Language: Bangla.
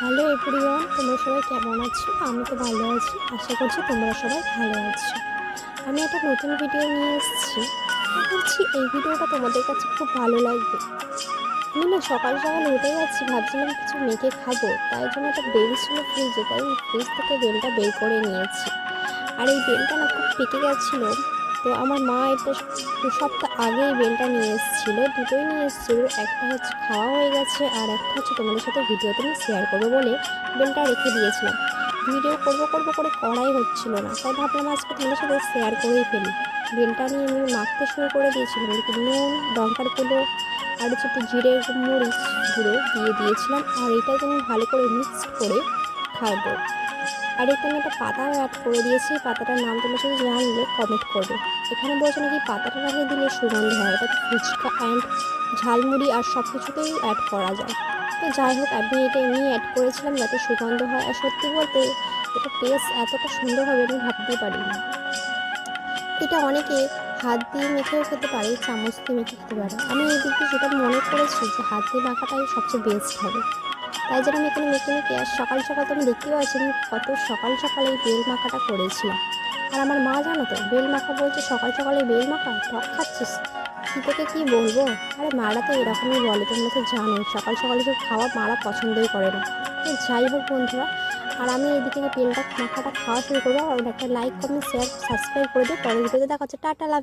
হ্যালো এভরিওয়ান, তোমরা সবাই কেমন আছো? আমি তো ভালো আছি। আশা করছি তোমরা সবাই ভালো আছো। আমি একটা নতুন ভিডিও নিয়ে এসেছি। আশা করছি এই ভিডিওটা তোমাদের কাছে খুব ভালো লাগবে। আমি না সকাল সকাল উঠে যাচ্ছি, ভাবছিলাম কিছু মেখে খাবো, তাই জন্য একটা বেল ছিল ফ্রিজে, তাই আমি ফ্রিজ থেকে বেলটা বের করে নিয়েছি। আর এই বেলটা না খুব পেকে গেছিলো। তো আমার মা এটা 2 সপ্তাহ আগে এই বেলটা নিয়ে এসেছিলো, দুটোই নিয়ে এসেছিলো। একটা হচ্ছে খাওয়া হয়ে গেছে, আর একটা হচ্ছে তোমাদের সাথে ভিডিওতে আমি শেয়ার করবো বলে বেলটা রেখে দিয়েছিলাম। ভিডিও করবো করে করাই হচ্ছিল না, তাই ভাবলাম আজকে তোমাদের সাথে শেয়ার করেই ফেলি। বেলটা নিয়ে আমি মাখতে শুরু করে দিয়েছিলাম, এদিকে নুন, লঙ্কার গুঁড়ো আর হচ্ছে একটু জিরে মরিচ গুঁড়ো দিয়ে দিয়েছিলাম। আর এটাকে আমি ভালো করে মিক্সড করে খাবো। আর এতে আমি একটা পাতা অ্যাড করে দিয়েছি। পাতাটার নাম তোমরা যদি জানলে কমেন্ট করবে। এখানে বলছে নাকি পাতাটা নাকি দিলে সুগন্ধ হয়, এটা তো ফুচকা অ্যান্ড ঝালমুড়ি আর সব কিছুতেই অ্যাড করা যায়। তো যাই হোক, আমি এটা এমনি অ্যাড করেছিলাম যাতে সুগন্ধ হয়। আর সত্যি বলতে এটা টেস্ট এতটা সুন্দর হবে আমি ভাবতেই পারিনি। এটা অনেকে হাত দিয়ে মেখেও খেতে পারে, চামচ দিয়ে মেখে খেতে পারে। আমি এই দিক দিয়ে যেটা মনে করেছি যে হাত দিয়ে মাখাটাই সবচেয়ে বেস্ট হবে। তাই জন্য আমি এখানে মেখে মেখে, আর সকাল সকাল তো আমি দেখতেই পাচ্ছি আমি কত সকাল সকাল এই বেল মাখাটা করেছিলাম। আর আমার মা জানো তো, বেল মাখা বলছে সকাল সকালে বেল মাখা টক খাচ্ছিস, কী থেকে কী বলবো। আরে মারা তো এরকমই বলে, তোমরা তো জানোই সকাল সকালে সব খাওয়া মারা পছন্দই করে না। তো যাই হোক বন্ধুরা, আর আমি এদিকে বেলটা মাখাটা খাওয়া শুরু করবো। আর একটা লাইক, কমেন্ট, শেয়ার, সাবস্ক্রাইব করে দিও। পরের ভিডিওতে দেখা হচ্ছে। টাটা, লাভ।